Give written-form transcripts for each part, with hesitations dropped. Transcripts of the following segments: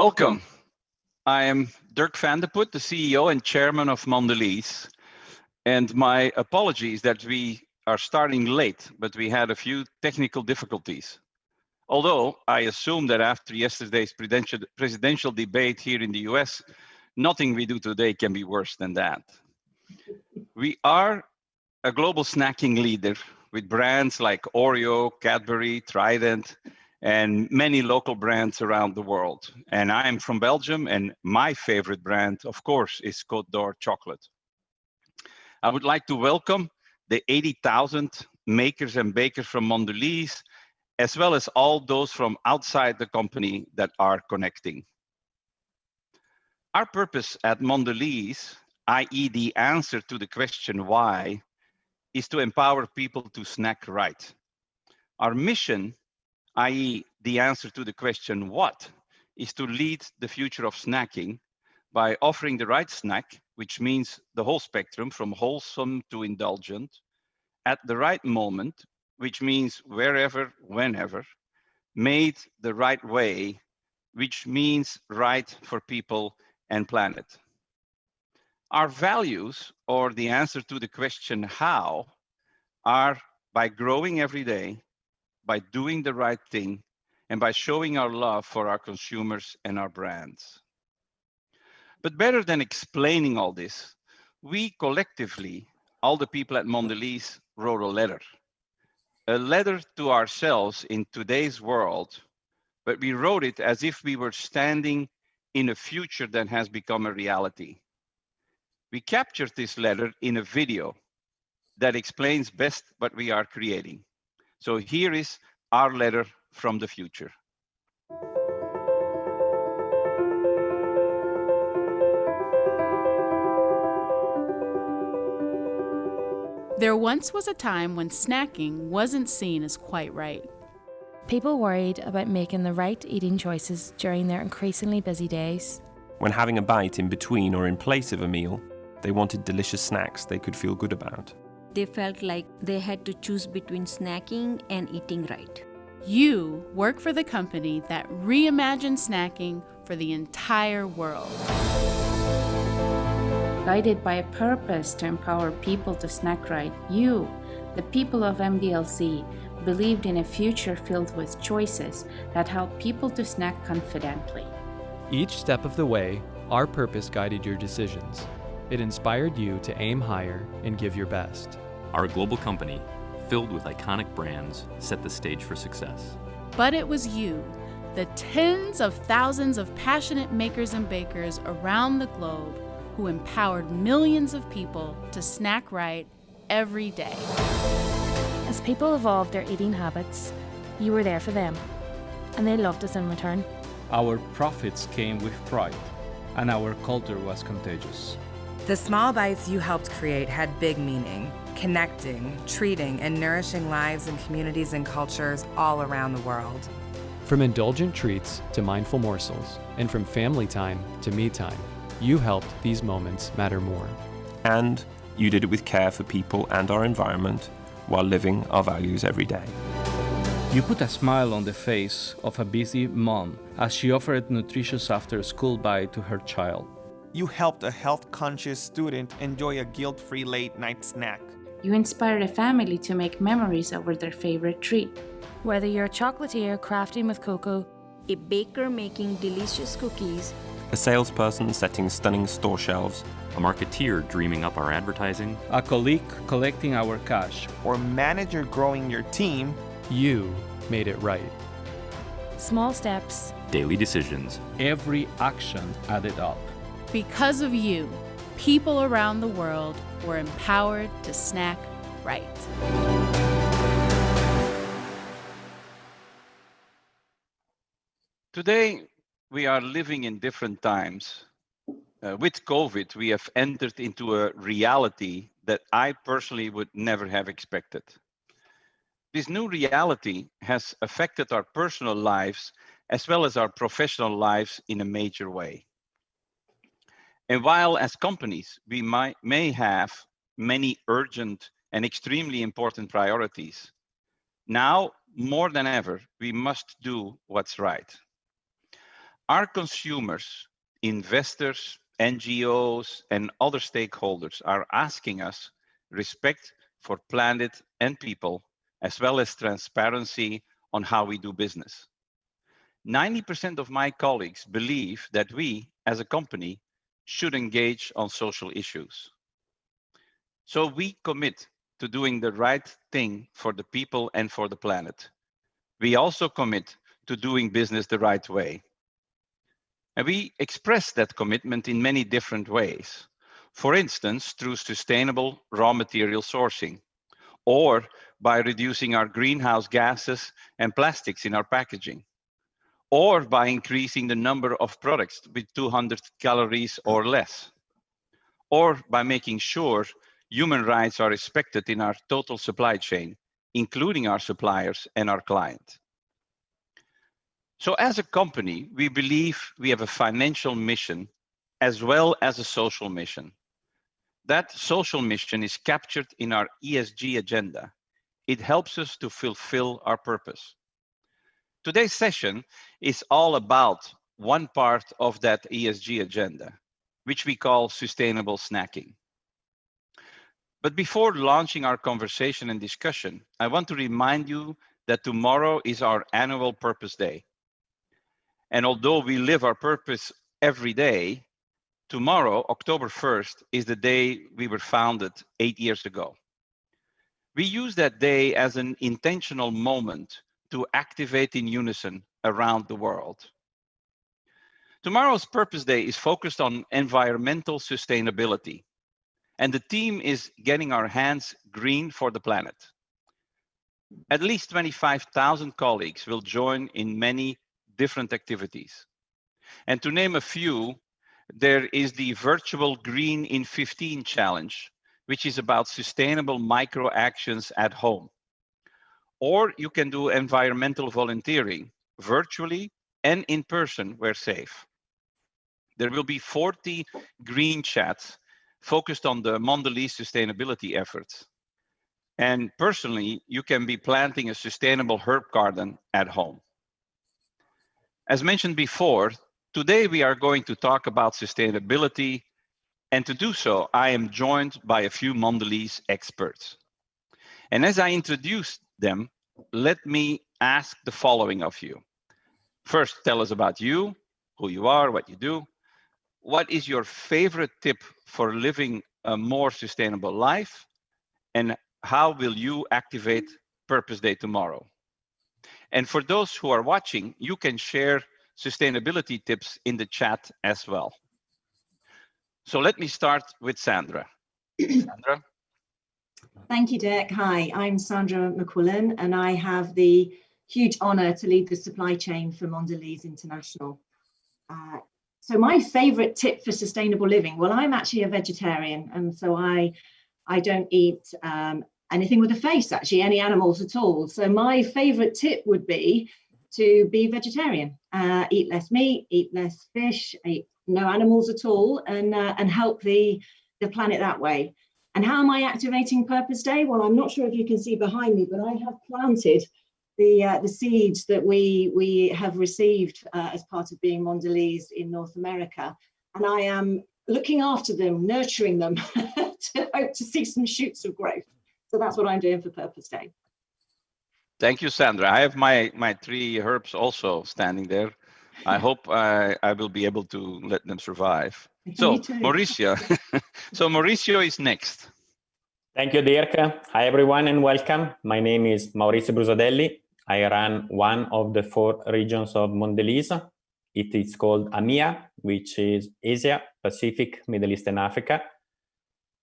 Welcome. I am Dirk van de Put, the CEO and chairman of Mondelez. And my apologies that we are starting late, but we had a few technical difficulties. Although I assume that after yesterday's presidential debate here in the US, nothing we do today can be worse than that. We are a global snacking leader with brands like Oreo, Cadbury, Trident, and many local brands around the world. And I am from Belgium, and my favorite brand, of course, is Côte d'Or chocolate. I would like to welcome the 80,000 makers and bakers from Mondelez, as well as all those from outside the company that are connecting. Our purpose at Mondelez, i.e. the answer to the question why, is to empower people to snack right. Our mission, i.e. the answer to the question what, is to lead the future of snacking by offering the right snack, which means the whole spectrum from wholesome to indulgent, at the right moment, which means wherever, whenever, made the right way, which means right for people and planet. Our values, or the answer to the question how, are by growing every day, by doing the right thing, and by showing our love for our consumers and our brands. But better than explaining all this, we collectively, all the people at Mondelez, wrote a letter to ourselves in today's world, but we wrote it as if we were standing in a future that has become a reality. We captured this letter in a video that explains best what we are creating. So here is our letter from the future. There once was a time when snacking wasn't seen as quite right. People worried about making the right eating choices during their increasingly busy days. When having a bite in between or in place of a meal, they wanted delicious snacks they could feel good about. They felt like they had to choose between snacking and eating right. You work for the company that reimagined snacking for the entire world. Guided by a purpose to empower people to snack right, you, the people of MDLC, believed in a future filled with choices that help people to snack confidently. Each step of the way, our purpose guided your decisions. It inspired you to aim higher and give your best. Our global company, filled with iconic brands, set the stage for success. But it was you, the tens of thousands of passionate makers and bakers around the globe, who empowered millions of people to snack right every day. As people evolved their eating habits, you were there for them, and they loved us in return. Our profits came with pride, and our culture was contagious. The small bites you helped create had big meaning, connecting, treating, and nourishing lives in communities and cultures all around the world. From indulgent treats to mindful morsels, and from family time to me time, you helped these moments matter more. And you did it with care for people and our environment while living our values every day. You put a smile on the face of a busy mom as she offered nutritious after-school bite to her child. You helped a health-conscious student enjoy a guilt-free late-night snack. You inspired a family to make memories over their favorite treat. Whether you're a chocolatier crafting with cocoa, A baker making delicious cookies, A salesperson setting stunning store shelves, A marketeer dreaming up our advertising, A colleague collecting our cash, or manager growing your team, You made it right. small steps, daily decisions. every action added up. Because of you, people around the world were empowered to snack right. Today, we are living in different times. With COVID, we have entered into a reality that I personally would never have expected. This new reality has affected our personal lives as well as our professional lives in a major way. And while as companies, we may have many urgent and extremely important priorities, now more than ever, we must do what's right. Our consumers, investors, NGOs, and other stakeholders are asking us respect for planet and people, as well as transparency on how we do business. 90% of my colleagues believe that we, as a company, should engage on social issues. So we commit to doing the right thing for the people and for the planet. We also commit to doing business the right way. And we express that commitment in many different ways. For instance, through sustainable raw material sourcing, or by reducing our greenhouse gases and plastics in our packaging, or by increasing the number of products with 200 calories or less, or by making sure human rights are respected in our total supply chain, including our suppliers and our clients. So as a company, we believe we have a financial mission as well as a social mission. That social mission is captured in our ESG agenda. It helps us to fulfill our purpose. Today's session is all about one part of that ESG agenda, which we call sustainable snacking. But before launching our conversation and discussion, I want to remind you that tomorrow is our annual Purpose Day. And although we live our purpose every day, tomorrow, October 1st, is the day we were founded 8 years ago. We use that day as an intentional moment to activate in unison around the world. Tomorrow's Purpose Day is focused on environmental sustainability, and the theme is getting our hands green for the planet. At least 25,000 colleagues will join in many different activities. And to name a few, there is the virtual Green in 15 challenge, which is about sustainable micro actions at home. Or you can do environmental volunteering virtually and in person where safe. There will be 40 green chats focused on the Mondelez sustainability efforts. And personally, you can be planting a sustainable herb garden at home. As mentioned before, today we are going to talk about sustainability, and to do so, I am joined by a few Mondelez experts. And as I introduce them, let me ask the following of you. First, tell us about you, who you are, what you do. What is your favorite tip for living a more sustainable life? And how will you activate Purpose Day tomorrow? And for those who are watching, you can share sustainability tips in the chat as well. So let me start with Sandra. Sandra? Thank you, Dirk. Hi, I'm Sandra McQuillan, and I have the huge honor to lead the supply chain for Mondelez International. So my favorite tip for sustainable living, well, I'm actually a vegetarian, and so I don't eat anything with a face, actually, any animals at all. So my favorite tip would be to be vegetarian, eat less meat, eat less fish, eat no animals at all, and help the planet that way. And how am I activating Purpose Day? Well, I'm not sure if you can see behind me, but I have planted the seeds that we have received as part of being Mondelez in North America. And I am looking after them, nurturing them to hope to see some shoots of growth. So that's what I'm doing for Purpose Day. Thank you, Sandra. I have my 3 herbs also standing there. I hope I will be able to let them survive. So Mauricio, Mauricio is next. Thank you, Dirk. Hi, everyone, and welcome. My name is Maurizio Brusadelli. I run one of the 4 regions of Mondelez. It is called AMEA, which is Asia, Pacific, Middle East, and Africa.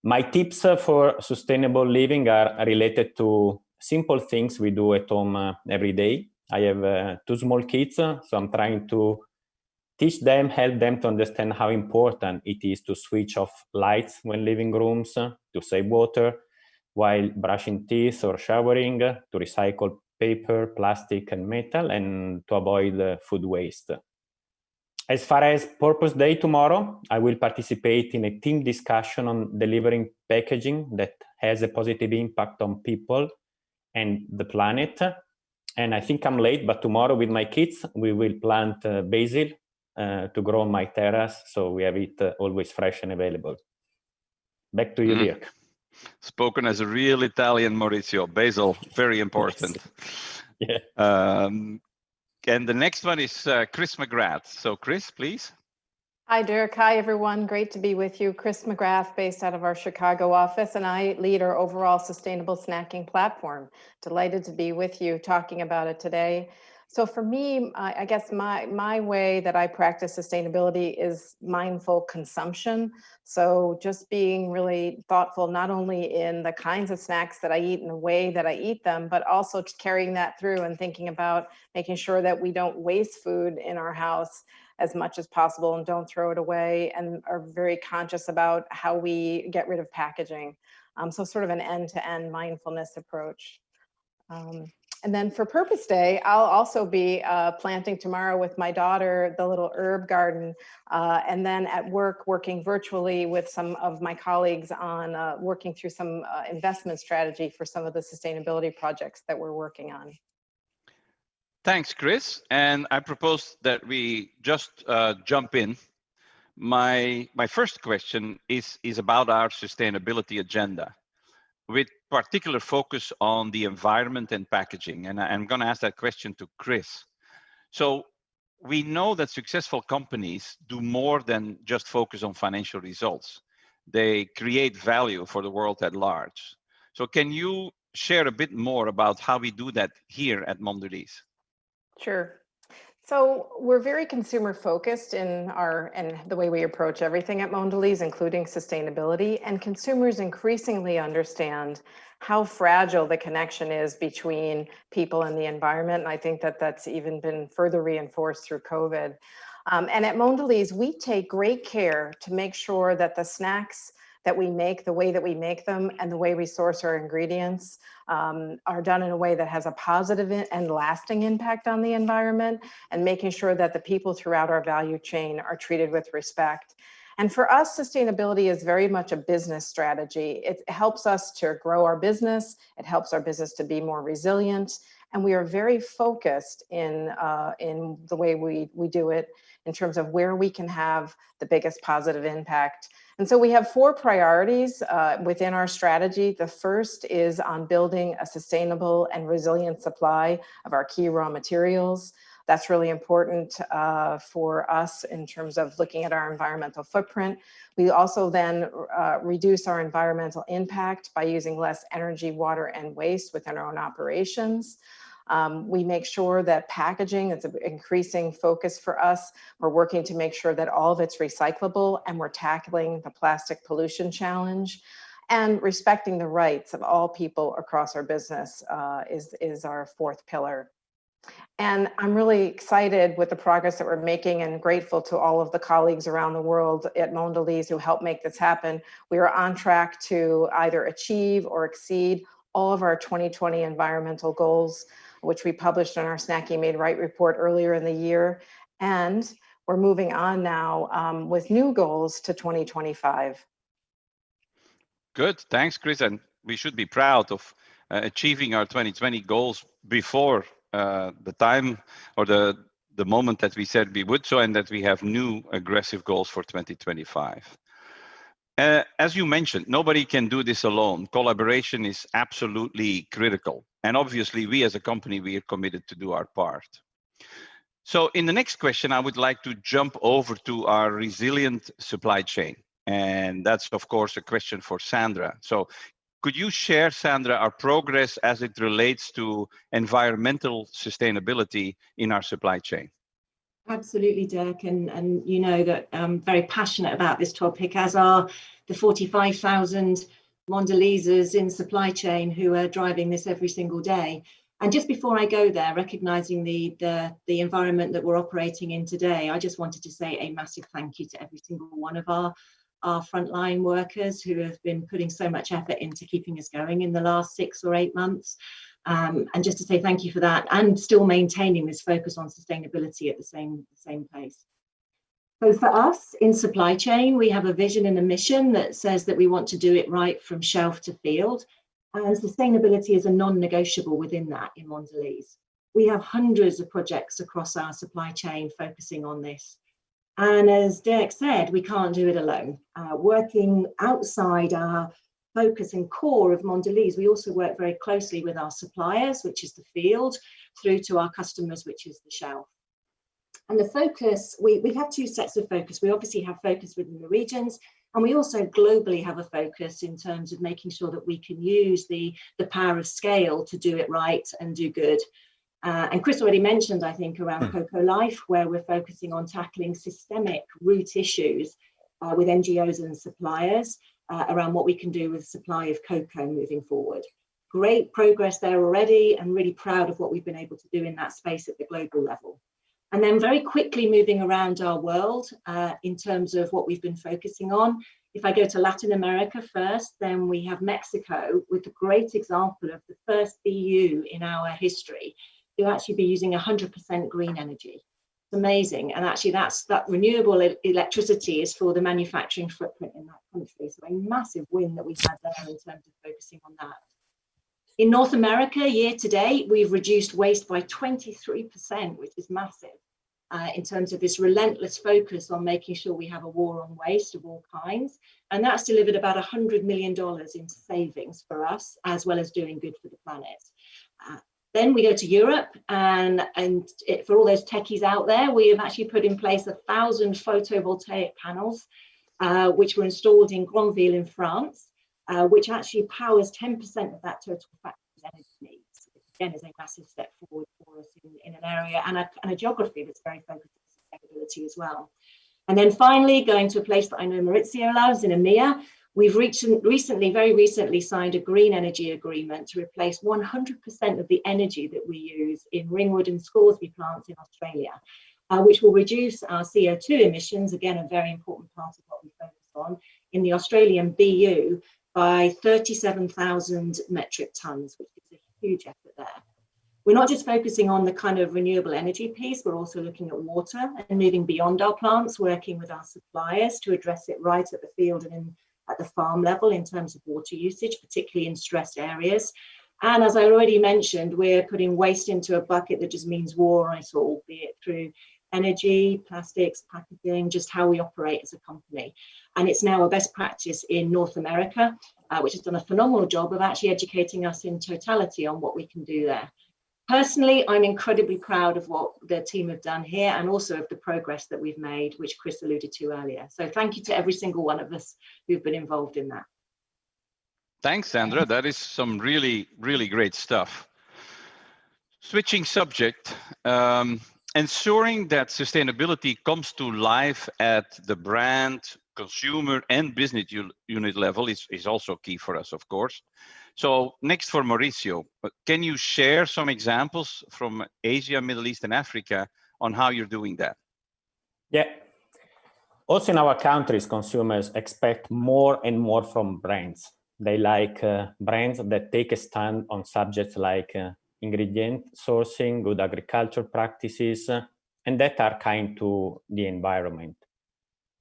My tips for sustainable living are related to simple things we do at home every day. I have 2 small kids, so I'm trying to teach them, help them to understand how important it is to switch off lights when leaving rooms, to save water while brushing teeth or showering, to recycle paper, plastic, and metal, and to avoid food waste. As far as Purpose Day tomorrow, I will participate in a team discussion on delivering packaging that has a positive impact on people and the planet. And I think I'm late, but tomorrow with my kids, we will plant basil to grow on my terrace, so we have it always fresh and available. Back to you, Dirk. Spoken as a real Italian, Maurizio. Basil, very important. Yeah. And the next one is Chris McGrath. So Chris, please. Hi, Dirk. Hi, everyone. Great to be with you. Chris McGrath, based out of our Chicago office, and I lead our overall sustainable snacking platform. Delighted to be with you talking about it today. So for me, I guess my way that I practice sustainability is mindful consumption. So just being really thoughtful, not only in the kinds of snacks that I eat and the way that I eat them, but also carrying that through and thinking about making sure that we don't waste food in our house as much as possible and don't throw it away, and are very conscious about how we get rid of packaging. So sort of an end-to-end mindfulness approach. And then for Purpose Day, I'll also be planting tomorrow with my daughter the little herb garden, and then at work working virtually with some of my colleagues on working through some investment strategy for some of the sustainability projects that we're working on. Thanks, Chris. And I propose that we just jump in. My first question is about our sustainability agenda, with particular focus on the environment and packaging. And I'm going to ask that question to Chris. So we know that successful companies do more than just focus on financial results. They create value for the world at large. So can you share a bit more about how we do that here at Mondelez? Sure. So we're very consumer focused in the way we approach everything at Mondelez, including sustainability, and consumers increasingly understand how fragile the connection is between people and the environment. And I think that that's even been further reinforced through COVID. And at Mondelez, we take great care to make sure that the snacks that we make, the way that we make them, and the way we source our ingredients are done in a way that has a positive and lasting impact on the environment, and making sure that the people throughout our value chain are treated with respect. And for us, sustainability is very much a business strategy. It helps us to grow our business. It helps our business to be more resilient. And we are very focused in the way we do it in terms of where we can have the biggest positive impact. And so we have 4 priorities within our strategy. The first is on building a sustainable and resilient supply of our key raw materials. That's really important for us in terms of looking at our environmental footprint. We also then reduce our environmental impact by using less energy, water, and waste within our own operations. We make sure that packaging is an increasing focus for us. We're working to make sure that all of it's recyclable, and we're tackling the plastic pollution challenge. And respecting the rights of all people across our business is our 4th pillar. And I'm really excited with the progress that we're making, and grateful to all of the colleagues around the world at Mondelez who helped make this happen. We are on track to either achieve or exceed all of our 2020 environmental goals, which we published in our Snacking Made Right report earlier in the year. And we're moving on now with new goals to 2025. Good, thanks, Chris. And we should be proud of achieving our 2020 goals before the time or the moment that we said we would so, and that we have new aggressive goals for 2025. As you mentioned, nobody can do this alone. Collaboration is absolutely critical. And obviously, we as a company, we are committed to do our part. So in the next question, I would like to jump over to our resilient supply chain. And that's, of course, a question for Sandra. So could you share, Sandra, our progress as it relates to environmental sustainability in our supply chain? Absolutely, Dirk, and you know that I'm very passionate about this topic, as are the 45,000 Mondelezers in supply chain who are driving this every single day. And just before I go there, recognizing the environment that we're operating in today, I just wanted to say a massive thank you to every single one of our frontline workers who have been putting so much effort into keeping us going in the last 6 or 8 months. And just to say thank you for that, and still maintaining this focus on sustainability at the same pace. So for us in supply chain, we have a vision and a mission that says that we want to do it right from shelf to field. And sustainability is a non-negotiable within that in Mondelez. We have hundreds of projects across our supply chain focusing on this. And as Dirk said, we can't do it alone. Working outside our focus and core of Mondelez, we also work very closely with our suppliers, which is the field, through to our customers, which is the shelf. And the focus, we have two sets of focus. We obviously have focus within the regions, and we also globally have a focus in terms of making sure that we can use the power of scale to do it right and do good. And Chris already mentioned, I think, around Cocoa Life, where we're focusing on tackling systemic root issues with NGOs and suppliers around what we can do with supply of cocoa moving forward. Great progress there already, and really proud of what we've been able to do in that space at the global level. And then very quickly moving around our world in terms of what we've been focusing on. If I go to Latin America first, then we have Mexico with a great example of the first BU in our history to actually be using 100% green energy. It's amazing. And actually that renewable electricity is for the manufacturing footprint in that country. So a massive win that we've had there in terms of focusing on that. In North America, year to date, we've reduced waste by 23%, which is massive in terms of this relentless focus on making sure we have a war on waste of all kinds. And that's delivered about $100 million in savings for us, as well as doing good for the planet. Then we go to Europe, and for all those techies out there, we have actually put in place 1,000 photovoltaic panels, which were installed in Granville in France, which actually powers 10% of that total factory's energy needs. Again, is a massive step forward for us in an area and a geography that's very focused on sustainability as well. And then finally, going to a place that I know Maurizio loves, in EMEA, we've very recently signed a green energy agreement to replace 100% of the energy that we use in Ringwood and Scoresby plants in Australia, which will reduce our CO2 emissions, again, a very important part of what we focus on, in the Australian BU by 37,000 metric tons, which is a huge effort there. We're not just focusing on the kind of renewable energy piece, we're also looking at water and moving beyond our plants, working with our suppliers to address it right at the field and at the farm level in terms of water usage, particularly in stressed areas. And as I already mentioned, we're putting waste into a bucket that just means war on it all, be it through energy, plastics, packaging, just how we operate as a company. And it's now a best practice in North America, which has done a phenomenal job of actually educating us in totality on what we can do there. Personally, I'm incredibly proud of what the team have done here and also of the progress that we've made, which Chris alluded to earlier. So thank you to every single one of us who've been involved in that. Thanks, Sandra. That is some really, really great stuff. Switching subject, ensuring that sustainability comes to life at the brand, consumer, and business unit level is also key for us, of course. So next for Maurizio, can you share some examples from Asia, Middle East, and Africa on how you're doing that? Yeah. Also in our countries, consumers expect more and more from brands. They like brands that take a stand on subjects like ingredient sourcing, good agriculture practices, and that are kind to the environment.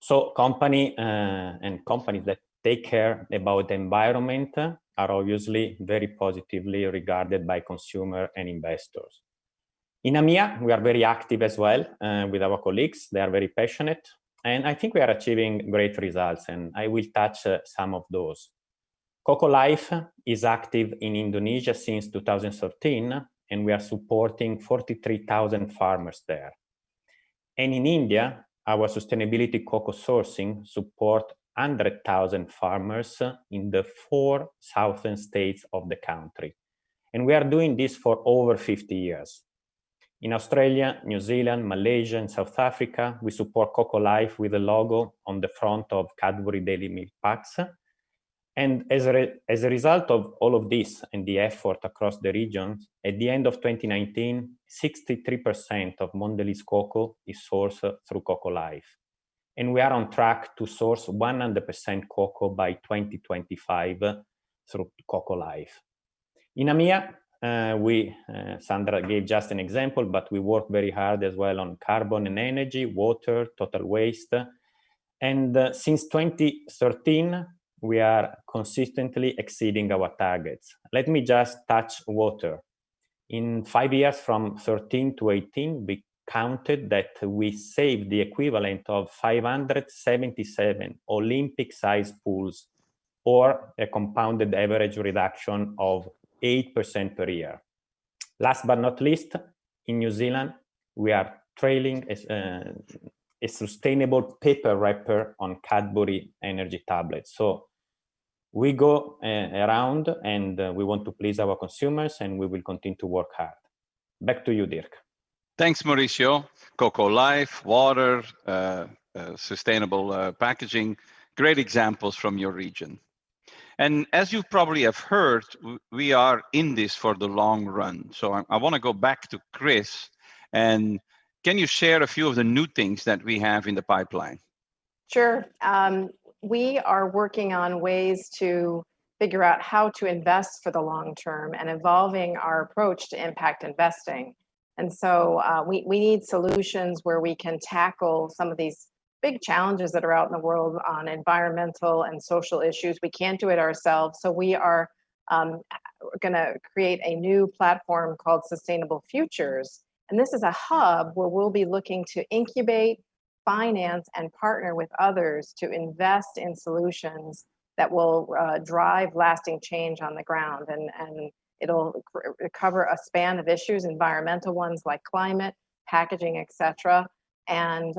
So companies that take care about the environment are obviously very positively regarded by consumers and investors. In EMEA, we are very active as well with our colleagues. They are very passionate, and I think we are achieving great results, and I will touch some of those. Cocoa Life is active in Indonesia since 2013, and we are supporting 43,000 farmers there. And in India, our sustainability cocoa sourcing support 100,000 farmers in the 4 southern states of the country. And we are doing this for over 50 years. In Australia, New Zealand, Malaysia, and South Africa, we support Cocoa Life with a logo on the front of Cadbury Dairy Milk packs. And as a result of all of this and the effort across the regions, at the end of 2019, 63% of Mondelez cocoa is sourced through Cocoa Life. And we are on track to source 100% cocoa by 2025 through Cocoa Life. In EMEA, Sandra gave just an example, but we work very hard as well on carbon and energy, water, total waste. And since 2013, we are consistently exceeding our targets. Let me just touch water. In 5 years, from 13 to 18, we counted that we saved the equivalent of 577 Olympic-sized pools, or a compounded average reduction of 8% per year. Last but not least, in New Zealand, we are trailing a sustainable paper wrapper on Cadbury energy tablets. So we go around and we want to please our consumers, and we will continue to work hard. Back to you, Dirk. Thanks, Mauricio. Cocoa Life, water, sustainable packaging, great examples from your region. And as you probably have heard, we are in this for the long run. So I want to go back to Chris. And can you share a few of the new things that we have in the pipeline? Sure. We are working on ways to figure out how to invest for the long term and evolving our approach to impact investing. And so we need solutions where we can tackle some of these big challenges that are out in the world on environmental and social issues. We can't do it ourselves. So we are going to create a new platform called Sustainable Futures. And this is a hub where we'll be looking to incubate, finance, and partner with others to invest in solutions that will drive lasting change on the ground. And it'll cover a span of issues, environmental ones like climate, packaging, etc. And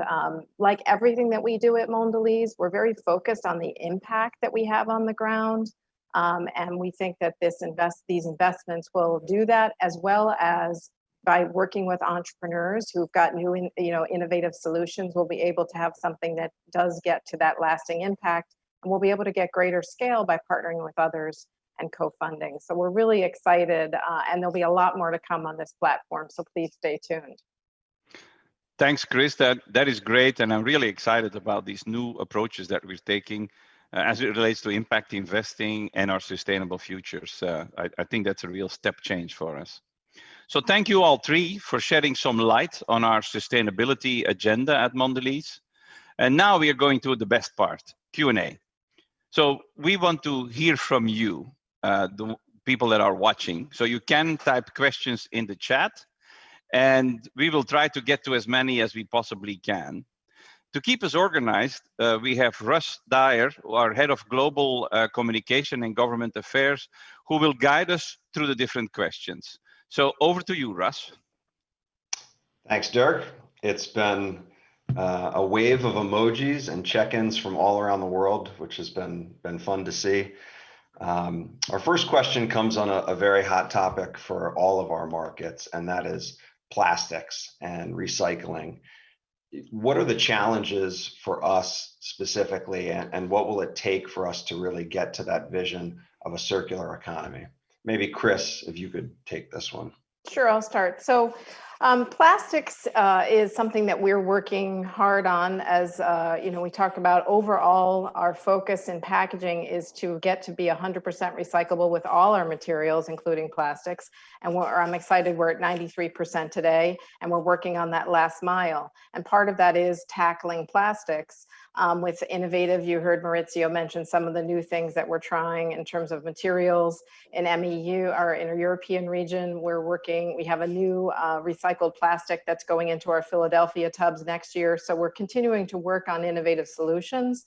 like everything that we do at Mondelez, we're very focused on the impact that we have on the ground. And we think that these investments will do that, as well as by working with entrepreneurs who've got new, innovative solutions. We'll be able to have something that does get to that lasting impact, and we'll be able to get greater scale by partnering with others and co-funding. So we're really excited, and there'll be a lot more to come on this platform. So please stay tuned. Thanks, Chris. That is great, and I'm really excited about these new approaches that we're taking as it relates to impact investing and our sustainable futures. I think that's a real step change for us. So thank you all three for shedding some light on our sustainability agenda at Mondelez. And now we are going to the best part, Q&A. So we want to hear from you, the people that are watching. So you can type questions in the chat, and we will try to get to as many as we possibly can. To keep us organized, we have Russ Dyer, our head of global communication and government affairs, who will guide us through the different questions. So over to you, Russ. Thanks, Dirk. It's been a wave of emojis and check-ins from all around the world, which has been fun to see. Our first question comes on a very hot topic for all of our markets, and that is plastics and recycling. What are the challenges for us specifically, and what will it take for us to really get to that vision of a circular economy? Maybe Chris, if you could take this one. Sure, I'll start. So plastics is something that we're working hard on. As we talked about, overall, our focus in packaging is to get to be 100% recyclable with all our materials, including plastics. And I'm excited we're at 93% today, and we're working on that last mile. And part of that is tackling plastics with innovative. You heard Maurizio mention some of the new things that we're trying in terms of materials. In MEU, or in our European region, we have a new recycled plastic that's going into our Philadelphia tubs next year. So we're continuing to work on innovative solutions.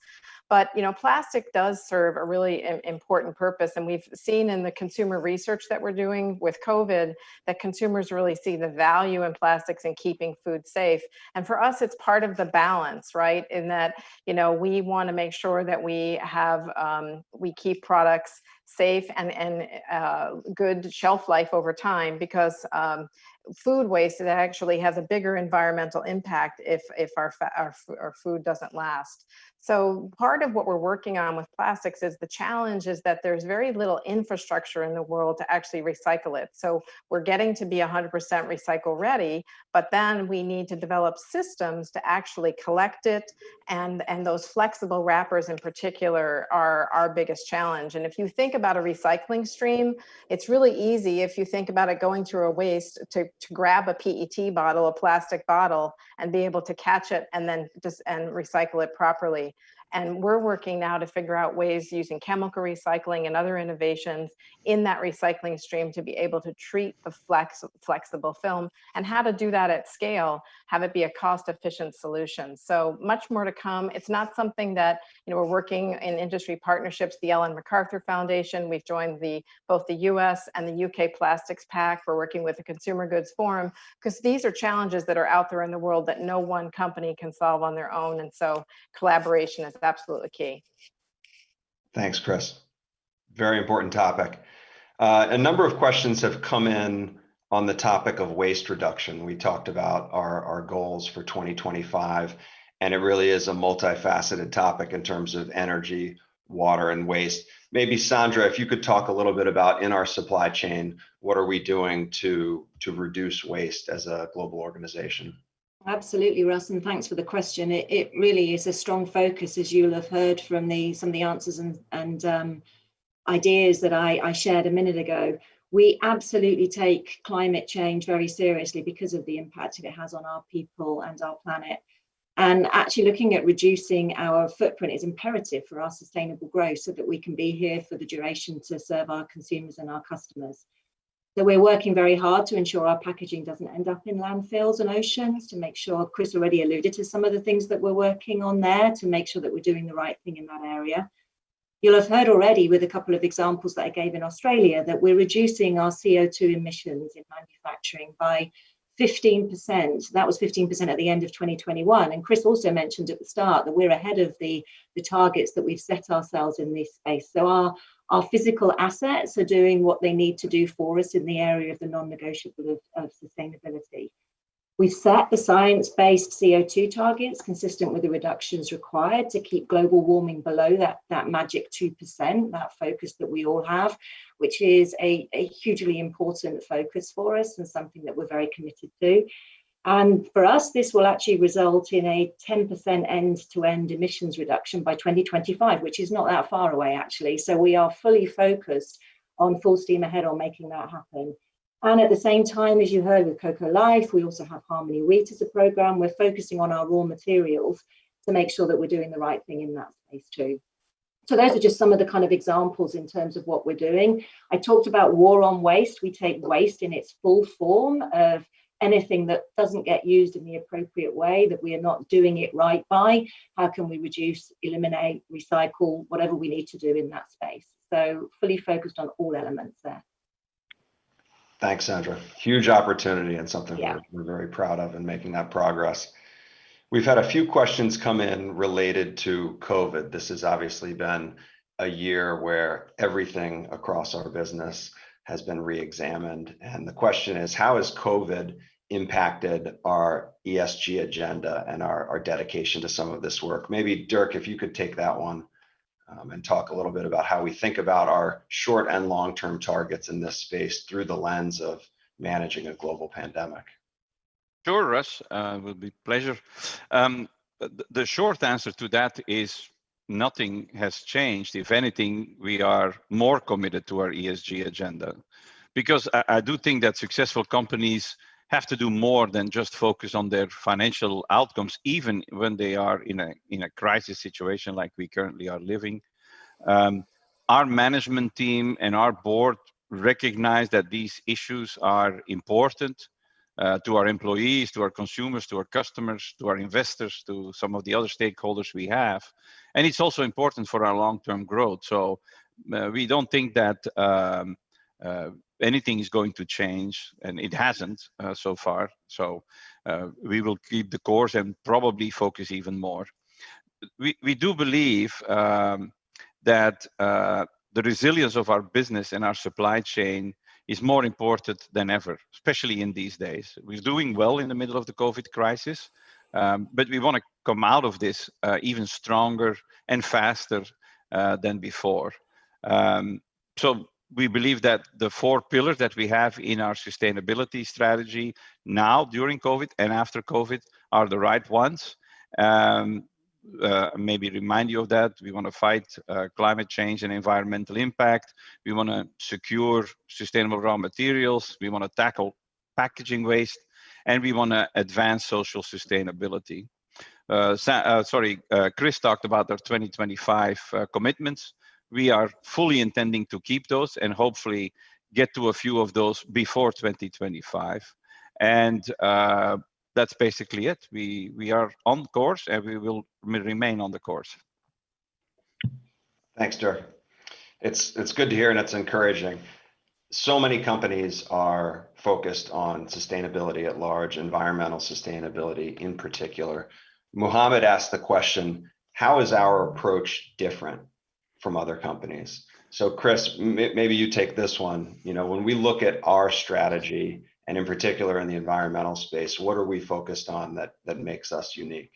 But plastic does serve a really important purpose, and we've seen in the consumer research that we're doing with COVID that consumers really see the value in plastics and keeping food safe. And for us, it's part of the balance, right? In that we want to make sure that we keep products safe and good shelf life over time, because food waste actually has a bigger environmental impact if our food doesn't last. So part of what we're working on with plastics is the challenge is that there's very little infrastructure in the world to actually recycle it. So we're getting to be 100% recycle ready, but then we need to develop systems to actually collect it, and those flexible wrappers in particular are our biggest challenge. And if you think about a recycling stream, it's really easy if you think about it going through a waste to grab a PET bottle, a plastic bottle, and be able to catch it and then and recycle it properly. And we're working now to figure out ways using chemical recycling and other innovations in that recycling stream to be able to treat the flexible film, and how to do that at scale, have it be a cost-efficient solution. So much more to come. It's not something that, we're working in industry partnerships, the Ellen MacArthur Foundation. We've joined both the US and the UK Plastics Pact. We're working with the Consumer Goods Forum, because these are challenges that are out there in the world that no one company can solve on their own. And so collaboration is absolutely key. Thanks, Chris. Very important topic. A number of questions have come in on the topic of waste reduction. We talked about our goals for 2025, and it really is a multifaceted topic in terms of energy, water, and waste. Maybe Sandra, if you could talk a little bit about in our supply chain, what are we doing to reduce waste as a global organization? Absolutely, Russ, and thanks for the question. It really is a strong focus, as you'll have heard from some of the answers and ideas that I shared a minute ago. We absolutely take climate change very seriously because of the impact it has on our people and our planet. And actually looking at reducing our footprint is imperative for our sustainable growth so that we can be here for the duration to serve our consumers and our customers. So we're working very hard to ensure our packaging doesn't end up in landfills and oceans, to make sure, Chris already alluded to some of the things that we're working on there, to make sure that we're doing the right thing in that area. You'll have heard already with a couple of examples that I gave in Australia that we're reducing our CO2 emissions in manufacturing by 15%. That was 15% at the end of 2021. And Chris also mentioned at the start that we're ahead of the targets that we've set ourselves in this space. So our physical assets are doing what they need to do for us in the area of the non-negotiable of sustainability. We've set the science-based CO2 targets consistent with the reductions required to keep global warming below that magic 2%, that focus that we all have, which is a hugely important focus for us and something that we're very committed to. And for us, this will actually result in a 10% end-to-end emissions reduction by 2025, which is not that far away, actually. So we are fully focused on full steam ahead on making that happen. And at the same time, as you heard with Cocoa Life, we also have Harmony Wheat as a program. We're focusing on our raw materials to make sure that we're doing the right thing in that space too. So those are just some of the kind of examples in terms of what we're doing. I talked about war on waste. We take waste in its full form of anything that doesn't get used in the appropriate way, that we are not doing it right by. How can we reduce, eliminate, recycle, whatever we need to do in that space? So fully focused on all elements there. Thanks, Sandra. Huge opportunity and something we're very proud of in making that progress. We've had a few questions come in related to COVID. This has obviously been a year where everything across our business has been re-examined. And the question is, how has COVID impacted our ESG agenda and our dedication to some of this work? Maybe Dirk, if you could take that one and talk a little bit about how we think about our short and long-term targets in this space through the lens of managing a global pandemic. Sure, Russ, will be a pleasure. The short answer to that is nothing has changed. If anything, we are more committed to our ESG agenda, because I do think that successful companies have to do more than just focus on their financial outcomes, even when they are in a crisis situation like we currently are living. Our management team and our board recognize that these issues are important to our employees, to our consumers, to our customers, to our investors, to some of the other stakeholders we have. And it's also important for our long-term growth. So we don't think that anything is going to change, and it hasn't so far. So we will keep the course and probably focus even more. We do believe that the resilience of our business and our supply chain is more important than ever, especially in these days. We're doing well in the middle of the COVID crisis, but we want to come out of this even stronger and faster than before. So we believe that the 4 pillars that we have in our sustainability strategy now during COVID and after COVID are the right ones. Maybe remind you of that. We want to fight climate change and environmental impact. We want to secure sustainable raw materials. We want to tackle packaging waste, and we want to advance social sustainability. Chris talked about our 2025 commitments. We are fully intending to keep those and hopefully get to a few of those before 2025. And that's basically it. We are on course and we will remain on the course. Thanks, Dirk. It's good to hear and it's encouraging. So many companies are focused on sustainability at large, environmental sustainability in particular. Muhammad asked the question, how is our approach different from other companies? So Chris, maybe you take this one. You know, when we look at our strategy, and in particular in the environmental space, what are we focused on that makes us unique?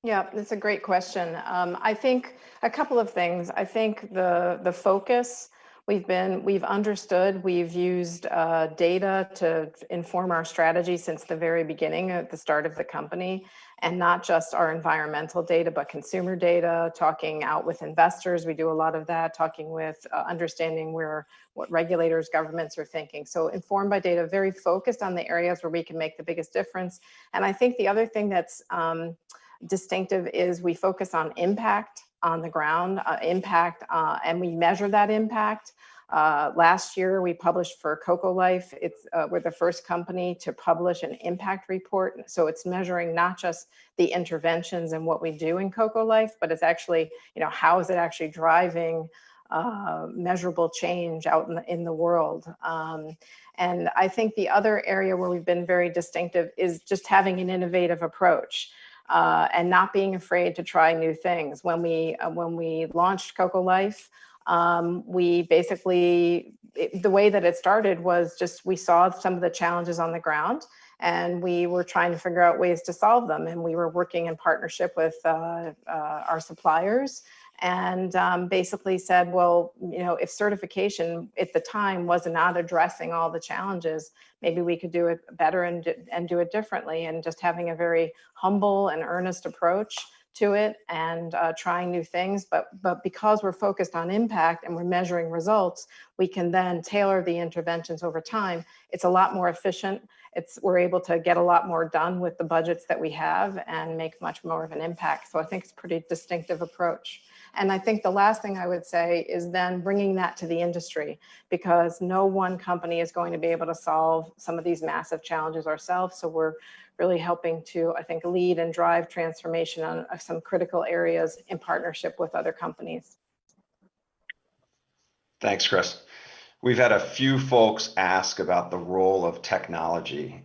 Yeah, that's a great question. I think a couple of things. I think the focus, we've understood, we've used data to inform our strategy since the very beginning at the start of the company, and not just our environmental data, but consumer data, talking out with investors. We do a lot of that, talking with understanding what regulators, governments are thinking. So informed by data, very focused on the areas where we can make the biggest difference. And I think the other thing that's distinctive is we focus on impact on the ground, and we measure that impact. Last year, we published for Cocoa Life. We're the first company to publish an impact report. So it's measuring not just the interventions and what we do in Cocoa Life, but it's actually, how is it actually driving measurable change out in the world. And I think the other area where we've been very distinctive is just having an innovative approach. And not being afraid to try new things. When we launched Cocoa Life, we basically, the way that it started was just, we saw some of the challenges on the ground and we were trying to figure out ways to solve them. And we were working in partnership with our suppliers and basically said, well, if certification at the time was not addressing all the challenges, maybe we could do it better and do it differently, and just having a very humble and earnest approach to it and trying new things. But because we're focused on impact and we're measuring results, we can then tailor the interventions over time. It's a lot more efficient. We're able to get a lot more done with the budgets that we have and make much more of an impact. So I think it's a pretty distinctive approach. And I think the last thing I would say is then bringing that to the industry, because no one company is going to be able to solve some of these massive challenges ourselves. So we're really helping to, I think, lead and drive transformation on some critical areas in partnership with other companies. Thanks, Chris. We've had a few folks ask about the role of technology.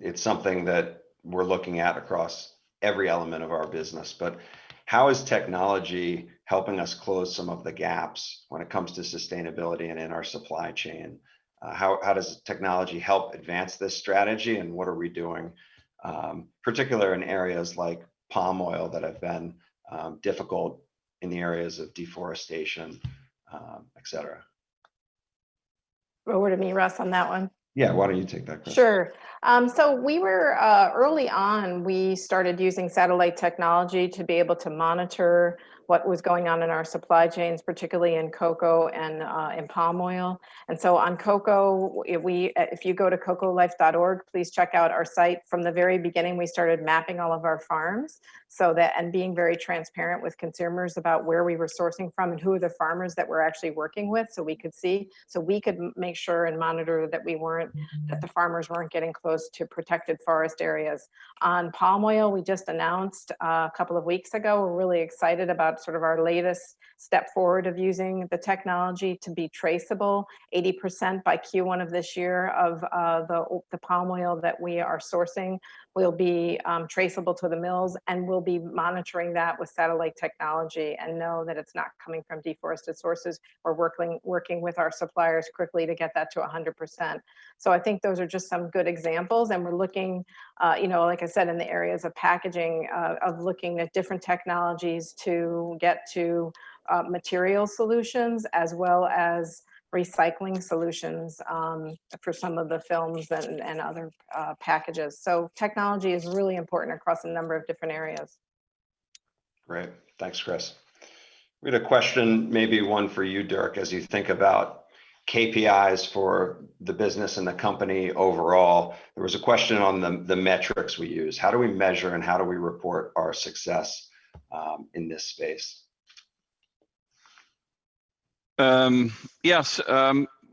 It's something that we're looking at across every element of our business, but how is technology helping us close some of the gaps when it comes to sustainability and in our supply chain? How does technology help advance this strategy, and what are we doing, particularly in areas like palm oil that have been difficult in the areas of deforestation, et cetera? Over to me, Russ, on that one. Yeah, why don't you take that, Chris? Sure. So we were early on, we started using satellite technology to be able to monitor what was going on in our supply chains, particularly in cocoa and in palm oil. And so on cocoa, if you go to cocolife.org, please check out our site. From the very beginning, we started mapping all of our farms and being very transparent with consumers about where we were sourcing from and who are the farmers that we're actually working with, so we could see, so we could make sure and monitor that that the farmers weren't getting close to protected forest areas. On palm oil, we just announced a couple of weeks ago, we're really excited about sort of our latest step forward of using the technology to be traceable. 80% by Q1 of this year of the palm oil that we are sourcing will be traceable to the mills, and we'll be monitoring that with satellite technology and know that it's not coming from deforested sources. We're working with our suppliers quickly to get that to 100%. So I think those are just some good examples, and we're looking, like I said, in the areas of packaging, of looking at different technologies to get to material solutions as well as recycling solutions for some of the films and other packages. So technology is really important across a number of different areas. Great, thanks, Chris. We had a question, maybe one for you, Dirk, as you think about KPIs for the business and the company overall, there was a question on the metrics we use. How do we measure and how do we report our success in this space? Yes.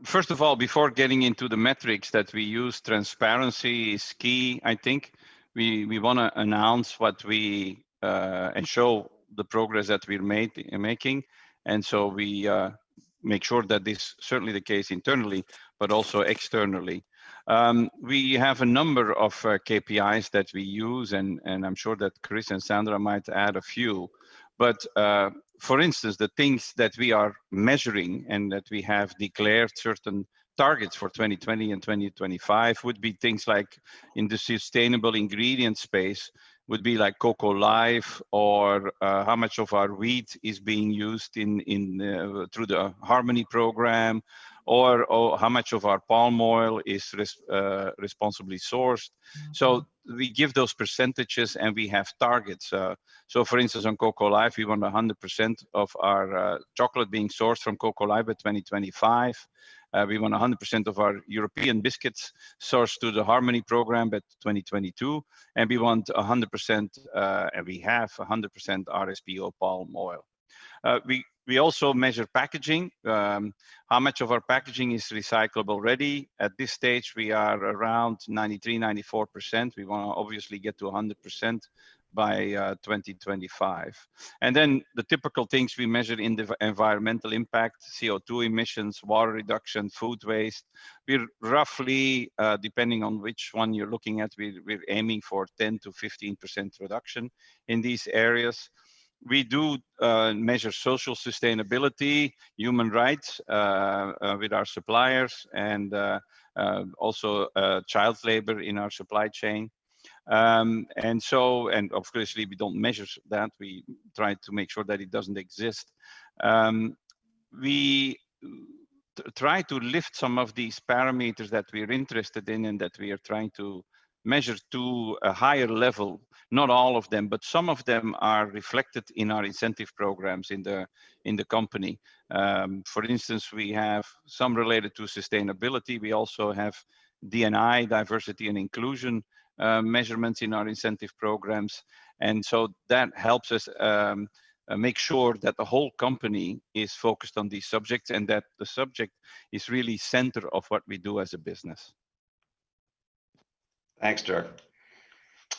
First of all, before getting into the metrics that we use, transparency is key. I think we want to announce what we and show the progress that we're making, and so we make sure that this is certainly the case internally, but also externally. We have a number of KPIs that we use, and I'm sure that Chris and Sandra might add a few. But for instance, the things that we are measuring and that we have declared certain targets for 2020 and 2025 would be things like in the sustainable ingredient space, would be like Cocoa Life, or how much of our wheat is being used through the Harmony program, or how much of our palm oil is responsibly sourced. So we give those percentages and we have targets. So for instance, on Cocoa Life, we want 100% of our chocolate being sourced from Cocoa Life by 2025. We want 100% of our European biscuits sourced to the Harmony program by 2022. And we want 100%, and we have 100% RSPO palm oil. We also measure packaging, how much of our packaging is recyclable already. At this stage, we are around 93, 94%. We want to obviously get to 100% by 2025. And then the typical things we measure in the environmental impact, CO2 emissions, water reduction, food waste. We're roughly, depending on which one you're looking at, we're aiming for 10 to 15% reduction in these areas. We do measure social sustainability, human rights with our suppliers, and also child labor in our supply chain. And obviously we don't measure that. We try to make sure that it doesn't exist. We try to lift some of these parameters that we're interested in and that we are trying to measure to a higher level. Not all of them, but some of them are reflected in our incentive programs in the company. For instance, we have some related to sustainability. We also have D&I, diversity and inclusion, measurements in our incentive programs. And so that helps us make sure that the whole company is focused on these subjects and that the subject is really center of what we do as a business. Thanks, Dirk.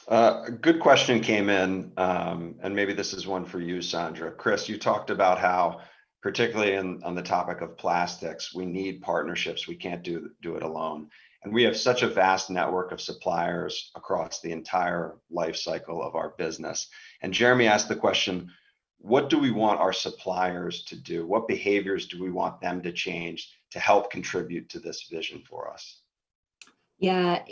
A good question came in, and maybe this is one for you, Sandra. Chris, you talked about how, particularly on the topic of plastics, we need partnerships. We can't do it alone. And we have such a vast network of suppliers across the entire life cycle of our business. And Jeremy asked the question, what do we want our suppliers to do? What behaviors do we want them to change to help contribute to this vision for us? Yeah,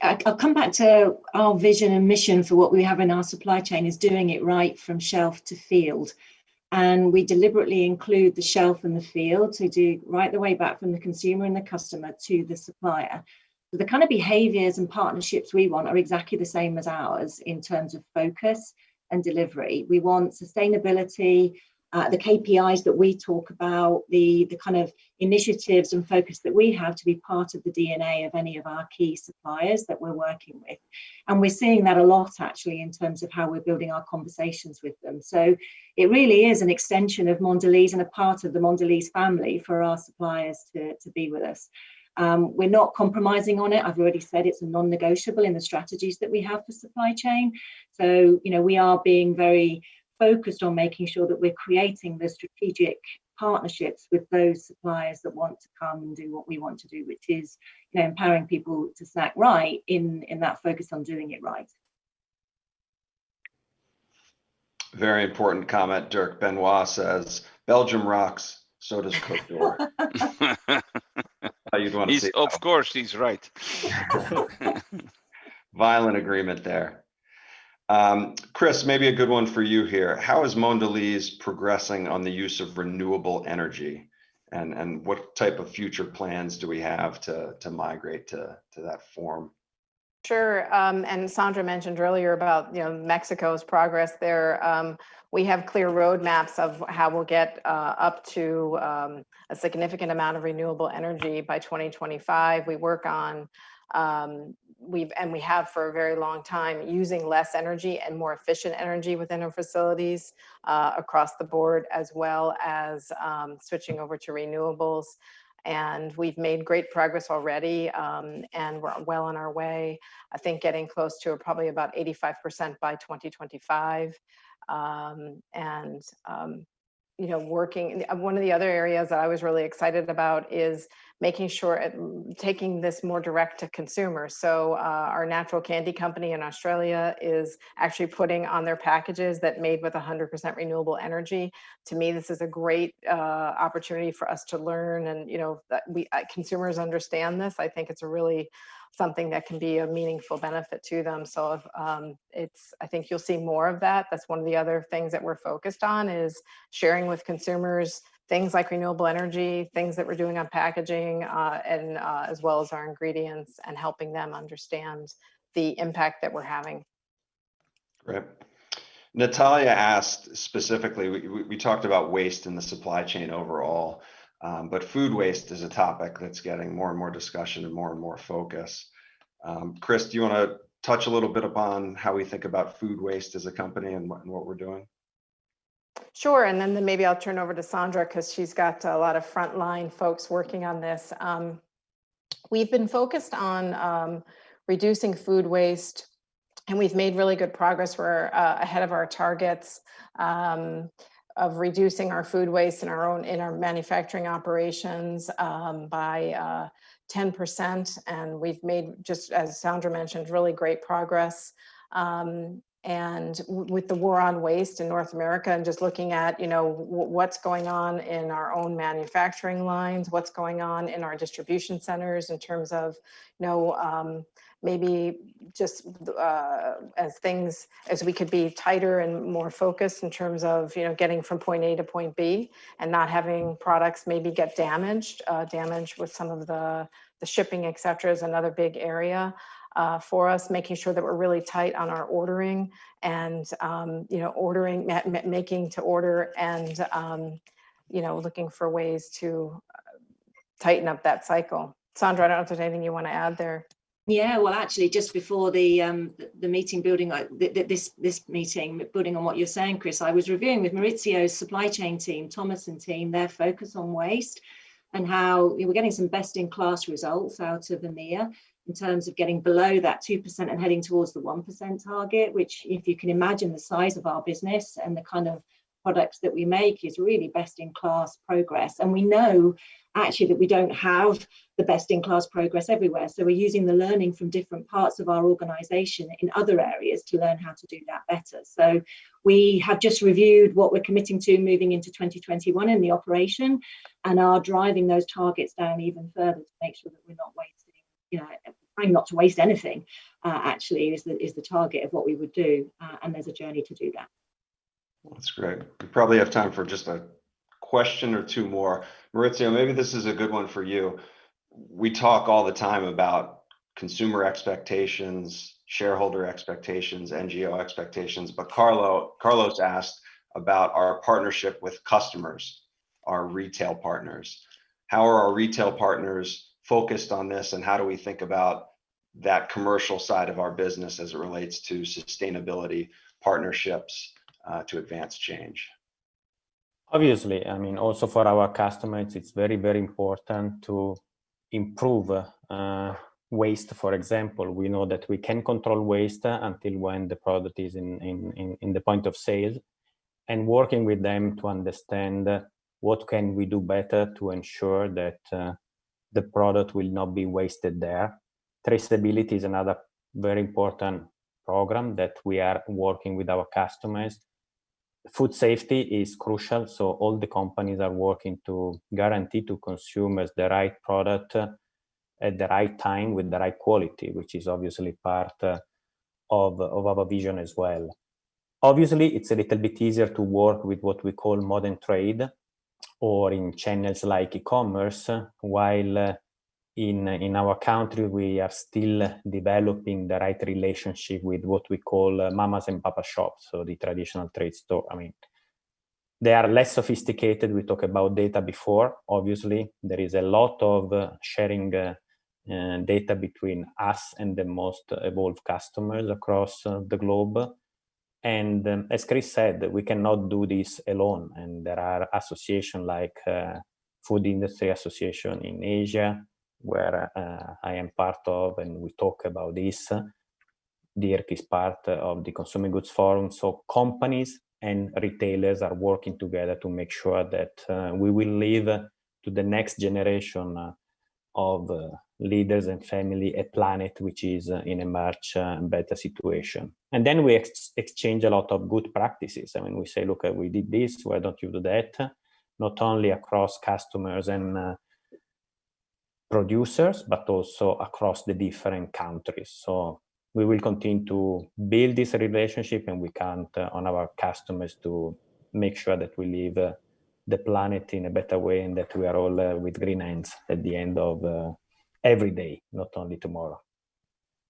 I'll come back to our vision and mission for what we have in our supply chain is doing it right from shelf to field. And we deliberately include the shelf and the field to do right the way back from the consumer and the customer to the supplier. So the kind of behaviors and partnerships we want are exactly the same as ours in terms of focus and delivery. We want sustainability, the KPIs that we talk about, the kind of initiatives and focus that we have to be part of the DNA of any of our key suppliers that we're working with. And we're seeing that a lot actually in terms of how we're building our conversations with them. So it really is an extension of Mondelez and a part of the Mondelez family for our suppliers to be with us. We're not compromising on it. I've already said it's a non-negotiable in the strategies that we have for supply chain. So, we are being very focused on making sure that we're creating the strategic partnerships with those suppliers that want to come and do what we want to do, which is empowering people to snack right in that focus on doing it right. Very important comment, Dirk. Benoit says, Belgium rocks, so does Côte d'Or. You'd want to see of course, he's right. Violent agreement there. Chris, maybe a good one for you here. How is Mondelez progressing on the use of renewable energy? And what type of future plans do we have to migrate to that form? Sure, and Sandra mentioned earlier about Mexico's progress there. We have clear roadmaps of how we'll get up to a significant amount of renewable energy by 2025. We work on we have for a very long time using less energy and more efficient energy within our facilities across the board, as well as switching over to renewables. And we've made great progress already, and we're well on our way. I think getting close to probably about 85% by 2025. Working, one of the other areas that I was really excited about is making sure taking this more direct to consumers. So our natural candy company in Australia is actually putting on their packages that made with 100% renewable energy. To me, this is a great opportunity for us to learn, and that consumers understand this. I think it's a really something that can be a meaningful benefit to them. So I think you'll see more of that. That's one of the other things that we're focused on, is sharing with consumers things like renewable energy, things that we're doing on packaging, and as well as our ingredients, and helping them understand the impact that we're having. Great. Natalia asked specifically, we talked about waste in the supply chain overall, but food waste is a topic that's getting more and more discussion and more focus. Chris, do you want to touch a little bit upon how we think about food waste as a company and what we're doing? Sure, and then maybe I'll turn over to Sandra, because she's got a lot of frontline folks working on this. We've been focused on reducing food waste, and we've made really good progress. We're ahead of our targets of reducing our food waste in our manufacturing operations by 10%, and we've made, just as Sandra mentioned, really great progress. And with the war on waste in North America, and just looking at what's going on in our own manufacturing lines, what's going on in our distribution centers in terms of maybe just as we could be tighter and more focused in terms of getting from point A to point B, and not having products maybe get damaged with some of the shipping, et cetera, is another big area for us, making sure that we're really tight on our ordering, and making to order, and looking for ways to tighten up that cycle. Sandra, I don't know if there's anything you want to add there. Yeah, well, actually, just before the meeting, building this meeting, building on what you're saying, Chris, I was reviewing with Maurizio's supply chain team, Thomas and team, their focus on waste, and how we're getting some best-in-class results out of EMEA in terms of getting below that 2% and heading towards the 1% target, which, if you can imagine the size of our business and the kind of products that we make, is really best-in-class progress. And we know actually that we don't have the best-in-class progress everywhere. So we're using the learning from different parts of our organization in other areas to learn how to do that better. So we have just reviewed what we're committing to moving into 2021 in the operation, and are driving those targets down even further to make sure that we're not wasting, trying not to waste anything, actually is the target of what we would do. And there's a journey to do that. That's great. We probably have time for just a question or two more. Maurizio, maybe this is a good one for you. We talk all the time about consumer expectations, shareholder expectations, NGO expectations, but Carlos asked about our partnership with customers, our retail partners. How are our retail partners focused on this, and how do we think about that commercial side of our business as it relates to sustainability partnerships to advance change? Obviously, I mean, also for our customers, it's very, very important to improve waste. For example, we know that we can control waste until when the product is in the point of sale, and working with them to understand what can we do better to ensure that the product will not be wasted there. Traceability is another very important program that we are working with our customers. Food safety is crucial, so all the companies are working to guarantee to consumers the right product at the right time with the right quality, which is obviously part of our vision as well. Obviously, it's a little bit easier to work with what we call modern trade, or in channels like e-commerce, while in our country, we are still developing the right relationship with what we call mamas and papa shops, so the traditional trade store. I mean, they are less sophisticated. We talked about data before. Obviously, there is a lot of sharing data between us and the most evolved customers across the globe. And as Chris said, we cannot do this alone. And there are associations like Food Industry Association in Asia, where I am part of, and we talk about this. Dirk is part of the Consumer Goods Forum. So companies and retailers are working together to make sure that we will leave to the next generation of leaders and family a planet which is in a much better situation. And then we exchange a lot of good practices. I mean, we say, look, we did this, why don't you do that? Not only across customers and producers, but also across the different countries. So we will continue to build this relationship, and we count on our customers to make sure that we leave the planet in a better way, and that we are all with green hands at the end of every day, not only tomorrow.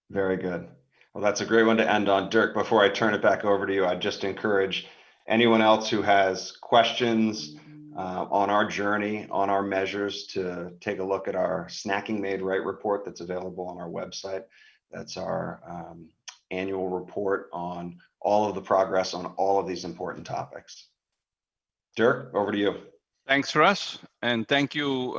Very good. Well, that's a great one to end on. Dirk, before I turn it back over to you, I'd just encourage anyone else who has questions on our journey, on our measures, to take a look at our Snacking Made Right report that's available on our website. That's our annual report on all of the progress on all of these important topics. Dirk, over to you. Thanks, Russ, and thank you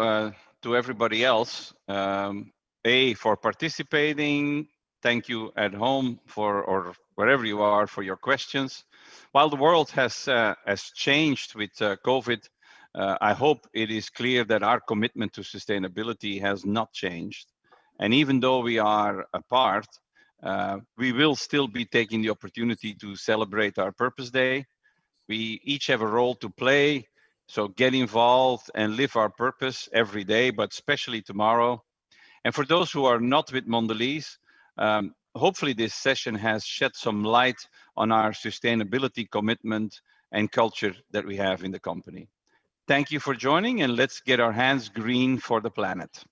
to everybody else. For participating. Thank you at home or wherever you are for your questions. While the world has changed with COVID, I hope it is clear that our commitment to sustainability has not changed. And even though we are apart, we will still be taking the opportunity to celebrate our Purpose Day. We each have a role to play, so get involved and live our purpose every day, but especially tomorrow. And for those who are not with Mondelez, hopefully this session has shed some light on our sustainability commitment and culture that we have in the company. Thank you for joining, and let's get our hands green for the planet.